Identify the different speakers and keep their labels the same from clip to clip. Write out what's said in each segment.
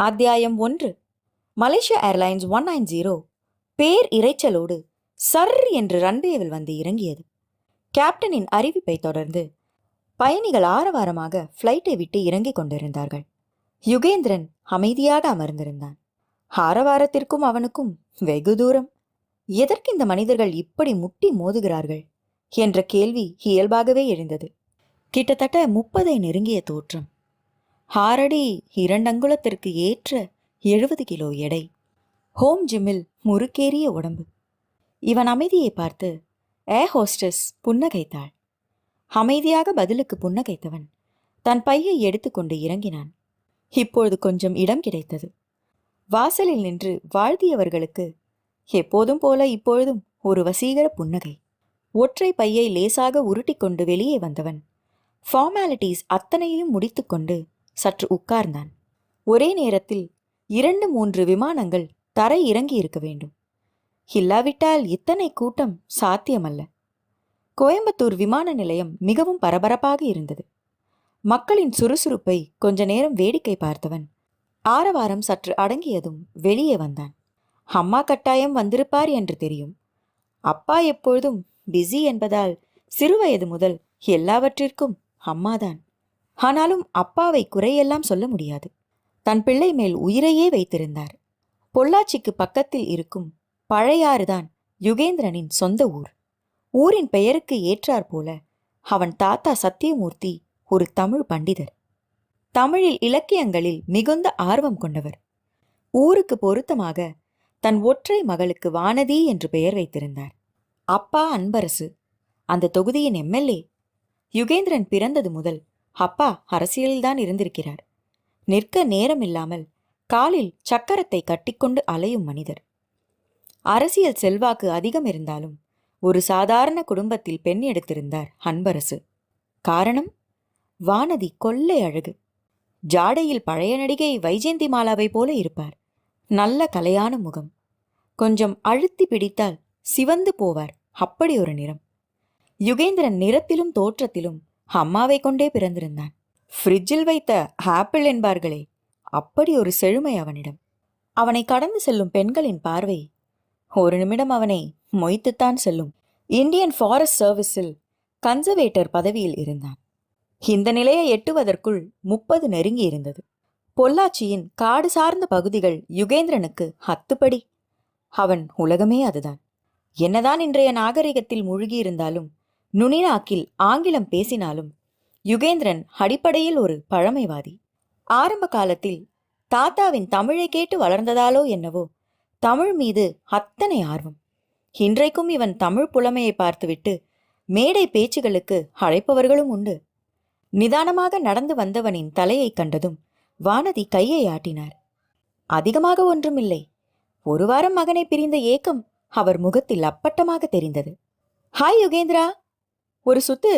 Speaker 1: அத்தியாயம் 1. Malaysia airlines 190 பேர் இரைச்சலோடு sir என்று ரன்வேவில் வந்து இறங்கியது. கேப்டனின் அறிவிப்பை தொடர்ந்து பயணிகள் ஆரவாரமாக ஃப்ளைட்டை விட்டு இறங்கிக் கொண்டிருந்தார்கள். யுகேந்திரன் அமைதியாக அமர்ந்திருந்தான். ஆரவாரத்திற்கும் அவனுக்கும் வெகு தூரம். எதற்கு இந்த மனிதர்கள் இப்படி முட்டி மோதுகிறார்கள் என்ற கேள்வி இயல்பாகவே எழுந்தது. கிட்டத்தட்ட 30 நெருங்கிய தோற்றம். 6 அடி 2 அங்குலத்திற்கு ஏற்ற 70 கிலோ எடை. ஹோம் ஜிம்மில் முறுக்கேறிய உடம்பு. இவன் அமைதியை பார்த்து ஏர் ஹோஸ்டஸ் புன்னகைத்தாள். அமைதியாக பதிலுக்கு புன்னகைத்தவன் தன் பையை எடுத்துக்கொண்டு இறங்கினான். இப்பொழுது கொஞ்சம் இடம் கிடைத்தது. வாசலில் நின்று வாழ்த்தியவர்களுக்கு எப்போதும் போல இப்பொழுதும் ஒரு வசீகர புன்னகை. ஒற்றை பையை லேசாக உருட்டிக்கொண்டு வெளியே வந்தவன் ஃபார்மாலிட்டிஸ் அத்தனையும் முடித்துக்கொண்டு சற்று உட்கார்ந்தான். ஒரே நேரத்தில் 2-3 விமானங்கள் தரை இறங்கி இருக்க வேண்டும். இல்லாவிட்டால் இத்தனை கூட்டம் சாத்தியமல்ல. கோயம்புத்தூர் விமான நிலையம் மிகவும் பரபரப்பாக இருந்தது. மக்களின் சுறுசுறுப்பை கொஞ்ச நேரம் வேடிக்கை பார்த்தவன் ஆரவாரம் சற்று அடங்கியதும் வெளியே வந்தான். அம்மா கட்டாயம் வந்திருப்பார் என்று தெரியும். அப்பா எப்பொழுதும் பிஸி என்பதால் சிறுவயது முதல் எல்லாவற்றிற்கும் அம்மாதான். ஆனாலும் அப்பாவை குறையெல்லாம் சொல்ல முடியாது. தன் பிள்ளை மேல் உயிரையே வைத்திருந்தார். பொள்ளாச்சிக்கு பக்கத்தில் இருக்கும் பழையாறுதான் யுகேந்திரனின் சொந்த ஊர். ஊரின் பெயருக்கு ஏற்றாற்போல அவன் தாத்தா சத்தியமூர்த்தி ஒரு தமிழ் பண்டிதர். தமிழில் இலக்கியங்களில் மிகுந்த ஆர்வம் கொண்டவர். ஊருக்கு பொருத்தமாக தன் ஒற்றை மகளுக்கு வானதி என்று பெயர் வைத்திருந்தார். அப்பா அன்பரசு, அந்த தொகுதியின் எம்எல்ஏ. யுகேந்திரன் பிறந்தது முதல் அப்பா அரசியலில்தான் இருந்திருக்கிறார். நிற்க நேரமில்லாமல் காலில் சக்கரத்தை கட்டிக்கொண்டு அலையும் மனிதர். அரசியல் செல்வாக்கு அதிகம் இருந்தாலும் ஒரு சாதாரண குடும்பத்தில் பெண் எடுத்திருந்தார் அன்பரசு. காரணம், வானதி கொள்ளை அழகு. ஜாடையில் பழைய நடிகை வைஜெயந்தி மாலாவை போல இருப்பார். நல்ல கலையான முகம். கொஞ்சம் அழுத்தி பிடித்தால் சிவந்து போவார், அப்படி ஒரு நிறம். யுகேந்திரன் நிறத்திலும் தோற்றத்திலும் அம்மாவை கொண்டே பிறந்திருந்தான். ஃப்ரிட்ஜில் வைத்த ஆப்பிள் என்பார்களே, அப்படி ஒரு செழுமை அவனிடம். அவனை கடந்து செல்லும் பெண்களின் பார்வை ஒரு நிமிடம் அவனை மொய்த்துத்தான் செல்லும். இந்தியன் ஃபாரஸ்ட் சர்வீஸில் கன்சர்வேட்டர் பதவியில் இருந்தான். இந்த நிலையை எட்டுவதற்குள் 30 நெருங்கி இருந்தது. பொள்ளாச்சியின் காடு சார்ந்த பகுதிகள் யுகேந்திரனுக்கு அத்துப்படி. அவன் உலகமே அதுதான். என்னதான் இன்றைய நாகரிகத்தில் மூழ்கியிருந்தாலும், நுனிநாக்கில் ஆங்கிலம் பேசினாலும் யுகேந்திரன் அடிப்படையில் ஒரு பழமைவாதி. ஆரம்ப காலத்தில் தாத்தாவின் தமிழை கேட்டு வளர்ந்ததாலோ என்னவோ தமிழ் மீது அத்தனை ஆர்வம். இன்றைக்கும் இவன் தமிழ் புலமையை பார்த்துவிட்டு மேடை பேச்சுகளுக்கு அழைப்பவர்களும் உண்டு. நிதானமாக நடந்து வந்தவனின் தலையை கண்டதும் வானதி கையை ஆட்டினார். அதிகமாக ஒன்றுமில்லை. 1 வாரம் மகனை பிரிந்த ஏக்கம் அவர் முகத்தில் அப்பட்டமாக தெரிந்தது. ஹாய் யுகேந்திரா, ஒரு சுத்து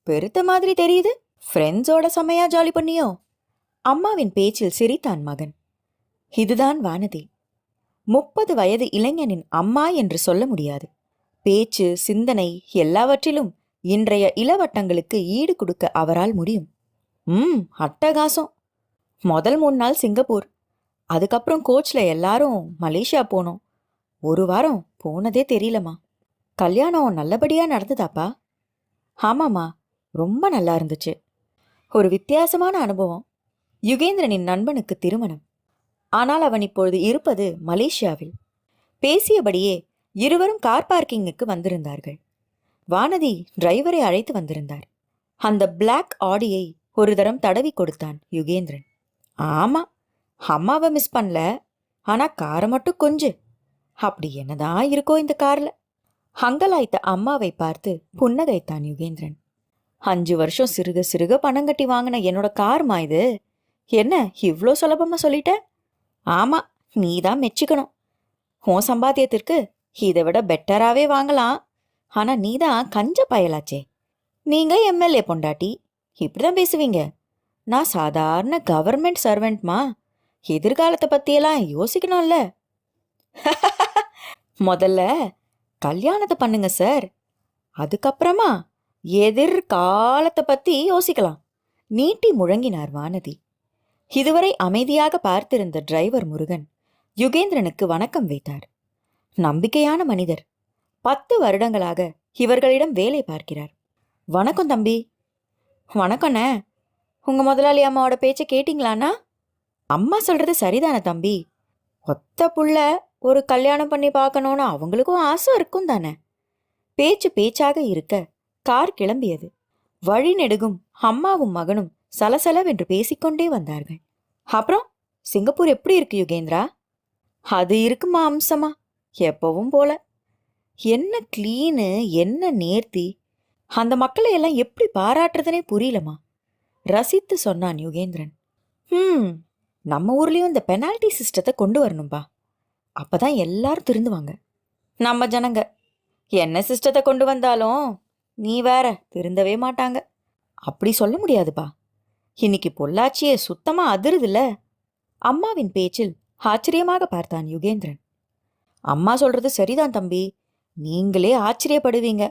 Speaker 1: பெருத்த மாதிரி தெரியுது. ஃப்ரெண்ட்ஸோட செமையா ஜாலி பண்ணியோ? அம்மாவின் பேச்சில் சிரித்தான் மகன். இதுதான் வானதி. 30 வயது இளைஞனின் அம்மா என்று சொல்ல முடியாது. பேச்சு, சிந்தனை எல்லாவற்றிலும் இன்றைய இளவட்டங்களுக்கு ஈடு கொடுக்க அவரால் முடியும். அட்டகாசம். முதல் 3 நாள் சிங்கப்பூர், அதுக்கப்புறம் கோச்ல எல்லாரும் மலேசியா போனோம். 1 வாரம் போனதே தெரியலம்மா. கல்யாணம் நல்லபடியா நடந்ததாப்பா? ஆமாம்மா, ரொம்ப நல்லா இருந்துச்சு. ஒரு வித்தியாசமான அனுபவம். யுகேந்திரனின் நண்பனுக்கு திருமணம். ஆனால் அவன் இப்பொழுது இருப்பது மலேசியாவில். பேசியபடியே இருவரும் கார் பார்க்கிங்குக்கு வந்திருந்தார்கள். வானதி டிரைவரை அழைத்து வந்திருந்தார். அந்த பிளாக் ஆடியை ஒரு தரம் தடவி கொடுத்தான் யுகேந்திரன். ஆமா, அம்மாவை மிஸ் பண்ணல, ஆனா காரை மட்டும் கொஞ்சு. அப்படி என்னதான் இருக்கோ இந்த கார்ல. ஹங்கலாய்த்த அம்மாவை பார்த்து புன்னகைத்தான் யுகேந்திரன். 5 வருஷம் சிறுக சிறுக பணம் கட்டி வாங்கின என்னோட கார்மா இது. என்ன இவ்வளோ சுலபமா சொல்லிட்ட? ஆமா, நீதான் மெச்சிக்கணும். உன் சம்பாத்தியத்திற்கு இதை விட பெட்டராகவே வாங்கலாம். ஆனா நீதான் கஞ்ச பயலாச்சே. நீங்க எம்எல்ஏ பொண்டாட்டி, இப்படிதான் பேசுவீங்க. நான் சாதாரண கவர்மெண்ட் சர்வெண்ட்மா. எதிர்காலத்தை பத்தியெல்லாம் யோசிக்கணும்ல. முதல்ல கல்யாணத்தை பண்ணுங்க சார், அதுக்கப்புறமா எதிர்காலத்தை பத்தி யோசிக்கலாம். நீட்டி முழங்கினார் வானதி. இதுவரை அமைதியாக பார்த்திருந்த டிரைவர் முருகன் யுகேந்திரனுக்கு வணக்கம் வைத்தார். நம்பிக்கையான மனிதர். 10 வருடங்களாக இவர்களிடம் வேலை பார்க்கிறார். வணக்கம் தம்பி. வணக்கண்ணே. உங்க முதலாளி அம்மாவோட பேச்சை கேட்டீங்களாண்ணா? அம்மா சொல்றது சரிதானே தம்பி. ஒத்த புள்ள ஒரு கல்யாணம் பண்ணி பார்க்கணும்னு அவங்களுக்கும் ஆசை இருக்கும் தானே. பேச்சு பேச்சாக இருக்க கார் கிளம்பியது. வழி நெடுகும் அம்மாவும் மகனும் சலசலவென்று பேசிக்கொண்டே வந்தார்கள். அப்புறம் சிங்கப்பூர் எப்படி இருக்கு யுகேந்திரா? அது இருக்குமா அம்சமா, எப்பவும் போல. என்ன கிளீனு, என்ன நேர்த்தி. அந்த மக்களை எல்லாம் எப்படி பாராட்டுறதுனே புரியலமா, ரசித்து சொன்னான் யுகேந்திரன். நம்ம ஊர்லேயும் இந்த பெனால்டி சிஸ்டத்தை கொண்டு வரணும்பா. அப்பதான் எல்லாரும் திருந்துவாங்க. நம்ம ஜனங்க என்ன சிஸ்டத்தை கொண்டு வந்தாலும் நீ வேற திருந்தவே மாட்டாங்க. அப்படி சொல்ல முடியாதுப்பா. இன்னைக்கு பொள்ளாச்சியே சுத்தமா அதிருதுல்ல. அம்மாவின் பேச்சில் ஆச்சரியமாக பார்த்தான் யுகேந்திரன். அம்மா சொல்றது சரிதான் தம்பி. நீங்களே ஆச்சரியப்படுவீங்க.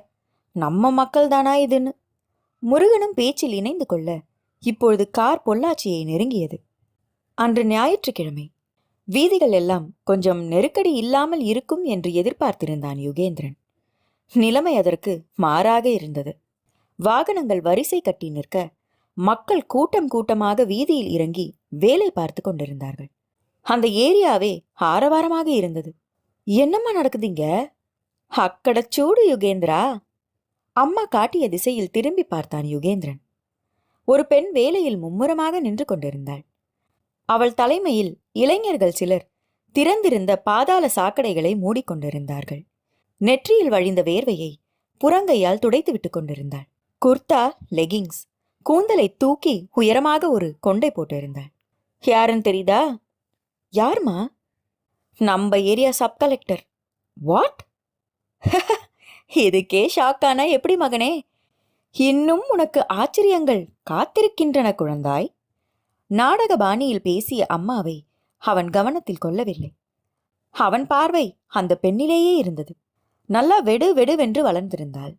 Speaker 1: நம்ம மக்கள் தானா இதுன்னு. முருகனும் பேச்சில் இணைந்து கொள்ள இப்பொழுது கார் பொள்ளாச்சியை நெருங்கியது. அன்று ஞாயிற்றுக்கிழமை. வீதிகள் எல்லாம் கொஞ்சம் நெருக்கடி இல்லாமல் இருக்கும் என்று எதிர்பார்த்திருந்தான் யுகேந்திரன். நிலைமை அதற்கு மாறாக இருந்தது. வாகனங்கள் வரிசை கட்டி நிற்க மக்கள் கூட்டம் கூட்டமாக வீதியில் இறங்கி வேலை பார்த்து கொண்டிருந்தார்கள். அந்த ஏரியாவே ஆரவாரமாக இருந்தது. என்னம்மா நடக்குதுங்க? அக்கடச்சூடு யுகேந்திரா. அம்மா காட்டிய திசையில் திரும்பி பார்த்தான் யுகேந்திரன். ஒரு பெண் வேலையில் மும்முரமாக நின்று கொண்டிருந்தாள். அவள் தலைமையில் இளைஞர்கள் சிலர் திறந்திருந்த பாதாள சாக்கடைகளை மூடிக்கொண்டிருந்தார்கள். நெற்றியில் வழிந்த வேர்வையை புறங்கையால் துடைத்து விட்டுக் கொண்டிருந்தாள். குர்தா, லெகிங்ஸ், கூந்தலை தூக்கி உயரமாக ஒரு கொண்டை போட்டிருந்தாள். யாருன்னு தெரியுதா? யாருமா? நம்ம ஏரியா சப் கலெக்டர். வாட்? இதுக்கே ஷாக்கானா எப்படி மகனே? இன்னும் உனக்கு ஆச்சரியங்கள் காத்திருக்கின்றன குழந்தாய். நாடக பாணியில் பேசிய அம்மாவை அவன் கவனத்தில் கொள்ளவில்லை. அவன் பார்வை அந்த பெண்ணிலேயே இருந்தது. நல்லா வெடு வெடுவென்று வளர்ந்திருந்தாள்.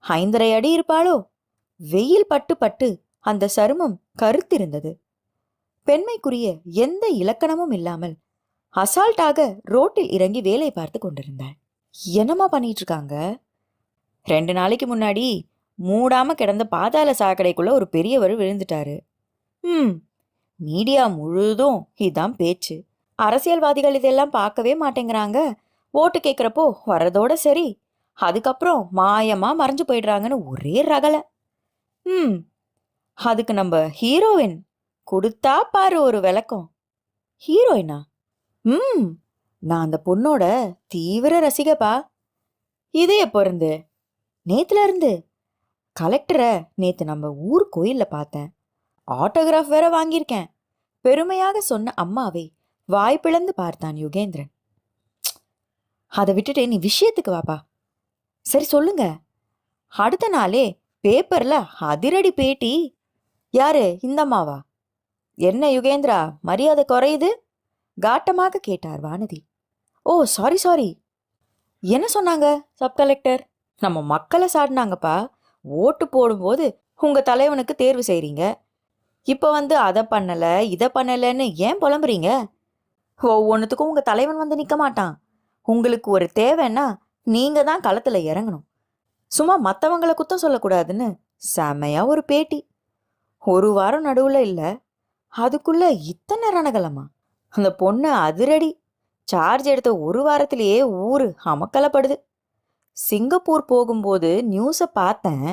Speaker 1: 5.5 அடி இருப்பாளோ? வெயில் பட்டு பட்டு அந்த சருமம் கருத்திருந்தது. பெண்மைக்குரிய எந்த இலக்கணமும் இல்லாமல் அசால்ட்டாக ரோட்டில் இறங்கி வேலை பார்த்து கொண்டிருந்தாள். என்னம்மா பண்ணிட்டு இருக்காங்க? 2 நாளைக்கு முன்னாடி மூடாம கிடந்த பாதாள சாக்கடைக்குள்ள ஒரு பெரியவர் விழுந்துட்டாரு. மீடியா முழுதும் இதான் பேச்சு. அரசியல்வாதிகள் இதெல்லாம் பார்க்கவே மாட்டேங்கிறாங்க. ஓட்டு கேட்குறப்போ வர்றதோட சரி, அதுக்கப்புறம் மாயமா மறைஞ்சு போயிடுறாங்கன்னு ஒரே ரகலை. அதுக்கு நம்ம ஹீரோயின் கொடுத்தா பாரு ஒரு விளக்கம். ஹீரோயினா? நான் அந்த பொண்ணோட தீவிர ரசிகப்பா. இதே எப்போ இருந்து? நேத்துல இருந்து. கலெக்டரை நேத்து நம்ம ஊர் கோயில்ல பார்த்தேன். ஆட்டோகிராஃப் வேற வாங்கியிருக்கேன். பெருமையாக சொன்ன அம்மாவை வாய்ப்பிழந்து பார்த்தான் யுகேந்திரன். அதை விட்டுட்டு நீ விஷயத்துக்கு வாப்பா. சரி சொல்லுங்க. அடுத்த நாளே பேப்பர்ல அதிரடி பேட்டி. யாரு? இந்த அம்மாவா? என்ன யுகேந்திரா, மரியாதை குறையுது? காட்டமாக கேட்டார் வானதி. ஓ சாரி. என்ன சொன்னாங்க சப் கலெக்டர்? நம்ம மக்களை சாடினாங்கப்பா. ஓட்டு போடும்போது உங்க தலைவனுக்கு தேர்வு செய்றீங்க. இப்போ அதை பண்ணல இதை பண்ணலன்னு ஏன் புலம்புறீங்க? ஒவ்வொன்றுத்துக்கும் உங்க தலைவன் நிற்க மாட்டான். உங்களுக்கு ஒரு தேவைன்னா நீங்க தான் களத்துல இறங்கணும். சும்மா மற்றவங்களை குத்தம் சொல்லக்கூடாதுன்னு செமையா ஒரு பேட்டி. 1 வாரம் நடுவுல இல்ல, அதுக்குள்ள இத்தனை ரணகலமா? அந்த பொண்ணு அதிரடி. சார்ஜ் எடுத்த 1 வாரத்திலேயே ஊரு அமக்கலப்படுது. சிங்கப்பூர் போகும்போது நியூஸை பார்த்தேன்.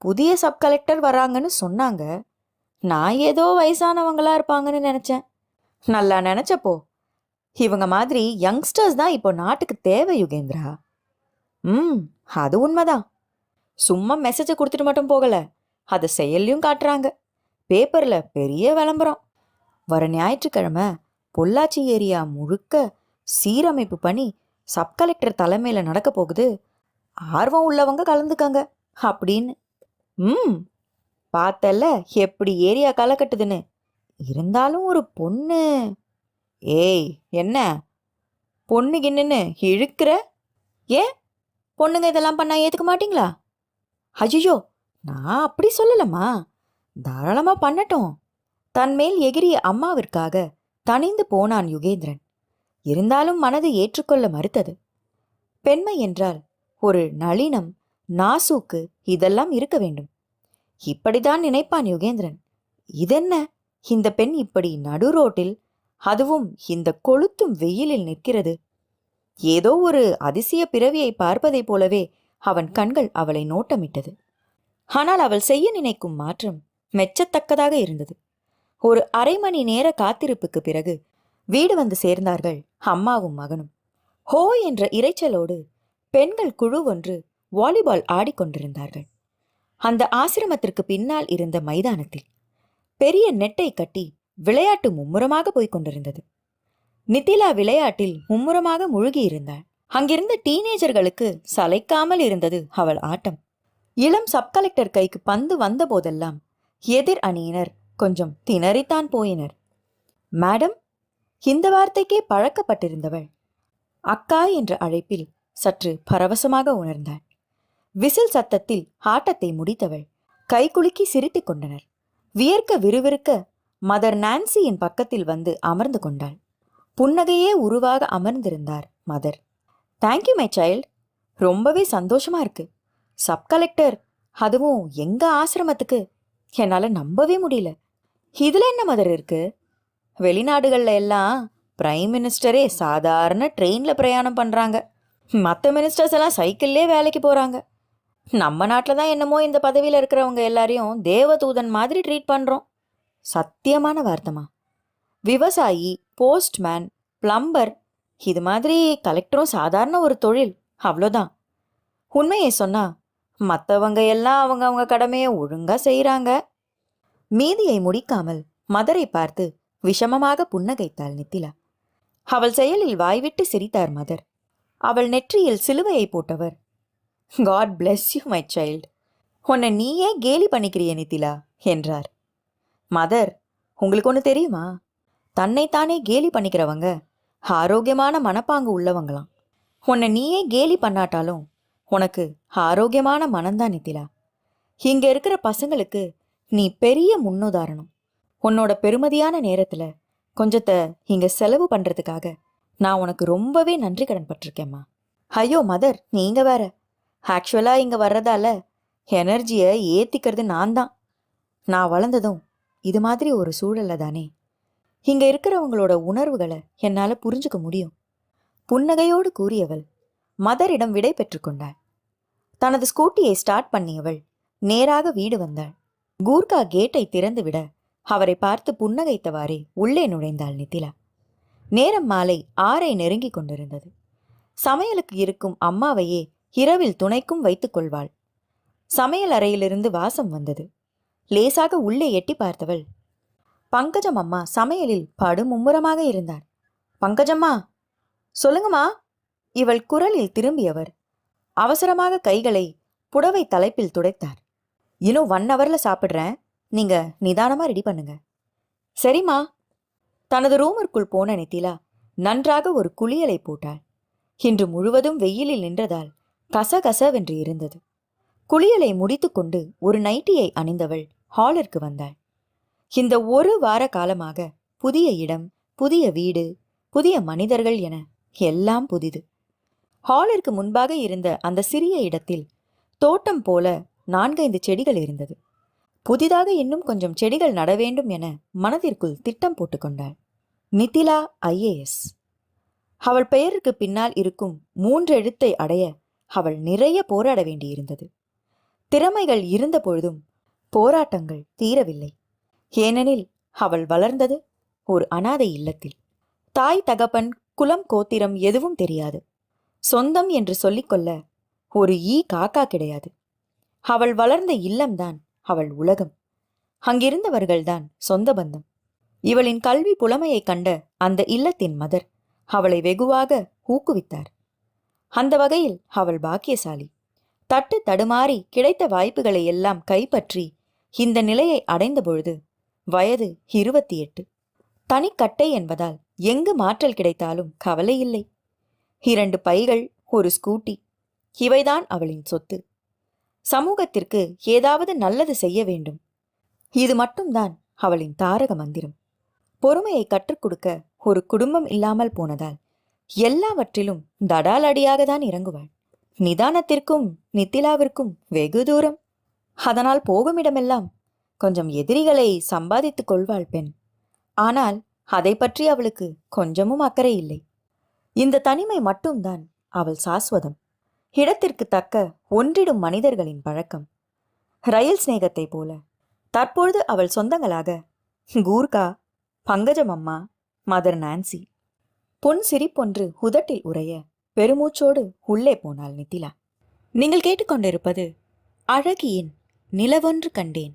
Speaker 1: புதிய சப் கலெக்டர் வராங்கன்னு சொன்னாங்க. நான் ஏதோ வயசானவங்களா இருப்பாங்கன்னு நினைச்சேன். நல்லா நினைச்சப்போ இவங்க மாதிரி யங்ஸ்டர்ஸ் தான் இப்போ நாட்டுக்கு தேவை யுகேந்திரா. அது உண்மைதான். சும்மா மெசேஜை கொடுத்துட்டு மட்டும் போகல, அதை செயல்லையும் காட்டுறாங்க. பேப்பர்ல பெரிய விளம்பரம். வர ஞாயிற்றுக்கிழமை பொள்ளாச்சி ஏரியா முழுக்க சீரமைப்பு பணி சப் கலெக்டர் தலைமையில நடக்க போகுது. ஆர்வம் உள்ளவங்க கலந்துக்கங்க அப்படின்னு. பார்த்தல எப்படி ஏரியா களை கட்டுதுன்னு. இருந்தாலும் ஒரு பொண்ணு. ஏய், என்ன பொண்ணுகின்னு இழுக்கிற? ஏன் பொண்ணுங்க இதெல்லாம் பண்ணா ஏத்துக்க மாட்டீங்களா? அஜிஜோ, நான் அப்படி சொல்லலம்மா. தாராளமா பண்ணட்டும். தன்மேல் எகிரிய அம்மாவிற்காக தணிந்து போனான் யுகேந்திரன். இருந்தாலும் மனது ஏற்றுக்கொள்ள மறுத்தது. பெண்மை என்றால் ஒரு நளினம், நாசூக்கு இதெல்லாம் இருக்க வேண்டும். இப்படித்தான் நினைப்பான் யுகேந்திரன். இதென்ன, இந்த பெண் இப்படி நடு ரோட்டில், அதுவும் இந்த கொளுத்தும் வெயிலில் நிற்கிறது? ஏதோ ஒரு அதிசய பிறவியை பார்ப்பதைப் போலவே அவன் கண்கள் அவளை நோட்டமிட்டது. ஆனால் அவள் செய்ய நினைக்கும் மாற்றம் மெச்சத்தக்கதாக இருந்தது. ஒரு அரை மணி நேர காத்திருப்புக்கு பிறகு வீடு வந்து சேர்ந்தார்கள் அம்மாவும் மகனும். ஹோ என்ற இரைச்சலோடு பெண்கள் குழு ஒன்று வாலிபால் ஆடிக்கொண்டிருந்தார்கள். அந்த ஆசிரமத்திற்கு பின்னால் இருந்த மைதானத்தில் பெரிய நெட்டை கட்டி விளையாட்டு மும்முரமாக போய்க் கொண்டிருந்தது. நித்திலா விளையாட்டில் மும்முரமாக முழுகியிருந்தாள். அங்கிருந்த டீனேஜர்களுக்கு சளைக்காமல் இருந்தது அவள் ஆட்டம். இளம் சப் கலெக்டர் கைக்கு பந்து வந்த போதெல்லாம் எதிர் அணியினர் கொஞ்சம் திணறித்தான் போயினர். மேடம், இந்த வார்த்தைக்கே பழக்கப்பட்டிருந்தவள் அக்கா என்ற அழைப்பில் சற்று பரவசமாக உணர்ந்தாள். விசில் சத்தத்தில் ஆட்டத்தை முடித்தவள் கைகுலுக்கி சிரித்துக் கொண்டனர். வியர்க்க விறுவிறுக்க மதர் நான்சியின் பக்கத்தில் வந்து அமர்ந்து கொண்டாள். புன்னகையே உருவாக அமர்ந்திருந்தார் மதர். தேங்க்யூ மை சைல்டு, ரொம்பவே சந்தோஷமா இருக்கு. சப் கலெக்டர், அதுவும் எங்க ஆசிரமத்துக்கு, என்னால நம்பவே முடியல. இதுல என்ன மதர் இருக்கு? வெளிநாடுகள்ல எல்லாம் பிரைம் மினிஸ்டரே சாதாரண ட்ரெயின்ல பிரயாணம் பண்றாங்க. மற்ற மினிஸ்டர்ஸ் எல்லாம் சைக்கிள்லே வேலைக்கு போறாங்க. நம்ம நாட்டில் தான் என்னமோ இந்த பதவியில் இருக்கிறவங்க எல்லாரையும் தேவதூதன் மாதிரி ட்ரீட் பண்றோம். சத்தியமான வார்த்தைமா. விவசாயி, போஸ்ட்மேன், பிளம்பர், இது மாதிரி கலெக்டரும் சாதாரண ஒரு தொழில், அவ்வளோதான். உண்மையை சொன்னா மற்றவங்க எல்லாம் அவங்க கடமையை ஒழுங்கா செய்கிறாங்க. மீதியை முடிக்காமல் மதரை பார்த்து விஷமமாக புன்னகைத்தாள் நித்திலா. அவள் செயலில் வாய்விட்டு சிரித்தார் மதர். அவள் நெற்றியில் சிலுவையை போட்டவர், God bless you my child, உன்னை நீயே கேலி பண்ணிக்கிறிய நித்திலா என்றார். மதர், உங்களுக்கு ஒன்று தெரியுமா? தன்னைத்தானே கேலி பண்ணிக்கிறவங்க ஆரோக்கியமான மனப்பாங்கு உள்ளவங்களாம். உன்னை நீயே கேலி பண்ணாட்டாலும் உனக்கு ஆரோக்கியமான மனம்தான் நித்திலா. இங்க இருக்கிற பசங்களுக்கு நீ பெரிய முன்னுதாரணம். உன்னோட பெருமதியான நேரத்துல கொஞ்சத்தை இங்க செலவு பண்றதுக்காக நான் உனக்கு ரொம்பவே நன்றி கடன் பட்டிருக்கேம்மா. ஐயோ மதர், நீங்க வேற. ஆக்சுவலா இங்க வர்றதால எனர்ஜியை ஏத்திக்கிறது நான் தான். நான் வளர்ந்ததும் இது மாதிரி ஒரு சூழல்ல தானே. இங்க இருக்கிறவங்களோட உணர்வுகளை என்னால புரிஞ்சுக்க முடியும். புன்னகையோடு கூறியவள் மதரிடம் விடை பெற்றுக்கொண்டாள். தனது ஸ்கூட்டியை ஸ்டார்ட் பண்ணியவள் நேராக வீடு வந்தாள். கூர்கா கேட்டை திறந்து விட அவரை பார்த்து புன்னகைத்தவாறே உள்ளே நுழைந்தாள் நித்திலா. நேரம் மாலை 6 நெருங்கிக் கொண்டிருந்தது. சமையலுக்கு இருக்கும் அம்மாவையே இரவில் துணைக்கும் வைத்துக் கொள்வாள். சமையல் அறையிலிருந்து வாசம் வந்தது. லேசாக உள்ளே எட்டி பார்த்தவள், பங்கஜம் அம்மா சமையலில் படு மும்முரமாக இருந்தார். பங்கஜம்மா, சொல்லுங்கம்மா. இவள் குரலில் திரும்பியவர் அவசரமாக கைகளை புடவை தலைப்பில் துடைத்தார். இன்னும் 1 ஹவர்ல சாப்பிட்றேன், நீங்க நிதானமா ரெடி பண்ணுங்க. சரிம்மா. தனது ரூமிற்குள் போன நித்திலா நன்றாக ஒரு குளியலை போட்டாள். இன்று முழுவதும் வெயிலில் நின்றதால் கசகசவென்று இருந்தது. குளியலை முடித்துக்கொண்டு ஒரு நைட்டியை அணிந்தவள் ஹாலிற்கு வந்தாள். இந்த 1 வார காலமாக புதிய இடம், புதிய வீடு, புதிய மனிதர்கள் என எல்லாம் புதிது. ஹாலிற்கு முன்பாக இருந்த அந்த சிறிய இடத்தில் தோட்டம் போல 4-5 செடிகள் இருந்தது. புதிதாக இன்னும் கொஞ்சம் செடிகள் நட வேண்டும் என மனதிற்குள் திட்டம் போட்டுக்கொண்டாள். நித்திலா IAS. அவள் பெயருக்கு பின்னால் இருக்கும் 3 எழுத்தை அடைய அவள் நிறைய போராட வேண்டியிருந்தது. திறமைகள் இருந்த பொழுதும் போராட்டங்கள் தீரவில்லை. ஏனெனில் அவள் வளர்ந்தது ஒரு அனாதை இல்லத்தில். தாய், தகப்பன், குலம், கோத்திரம் எதுவும் தெரியாது. சொந்தம் என்று சொல்லிக்கொள்ள ஒரு காக்கா கிடையாது. அவள் வளர்ந்த இல்லம்தான் அவள் உலகம். அங்கிருந்தவர்கள்தான் சொந்த பந்தம். இவளின் கல்வி புலமையை கண்ட அந்த இல்லத்தின் மதர் அவளை வெகுவாக ஊக்குவித்தார். அந்த வகையில் அவள் பாக்கியசாலி. தட்டு தடுமாறி கிடைத்த வாய்ப்புகளை எல்லாம் கைப்பற்றி இந்த நிலையை அடைந்த பொழுது வயது 28. தனிக்கட்டை என்பதால் எங்கு மாற்றல் கிடைத்தாலும் கவலை இல்லை. 2 பைகள், ஒரு ஸ்கூட்டி, இவைதான் அவளின் சொத்து. சமூகத்திற்கு ஏதாவது நல்லது செய்ய வேண்டும், இது மட்டும்தான் அவளின் தாரக மந்திரம். பொறுமையை கற்றுக் கொடுக்க ஒரு குடும்பம் இல்லாமல் போனதால் எல்லாவற்றிலும் தடாலடியாக தான் இறங்குவாள். நிதானத்திற்கும் நித்திலாவிற்கும் வெகு தூரம். அதனால் போகுமிடமெல்லாம் கொஞ்சம் எதிரிகளை சம்பாதித்துக் கொள்வாள் பெண். ஆனால் அதை பற்றி அவளுக்கு கொஞ்சமும் அக்கறை இல்லை. இந்த தனிமை மட்டும்தான் அவள் சாஸ்வதம். இடத்திற்கு தக்க ஒன்றிடும் மனிதர்களின் பழக்கம். ரயில் சிநேகத்தை போல தற்பொழுது அவள் சொந்தங்களாக கூர்கா, பங்கஜம் அம்மா, மதர் நான்சி. பொன் சிரிப்பொன்று உதட்டில் உறைய பெருமூச்சோடு உள்ளே போனாள் நித்திலா. நீங்கள் கேட்டுக்கொண்டிருப்பது அழகியின் நிலவொன்று கண்டேன்.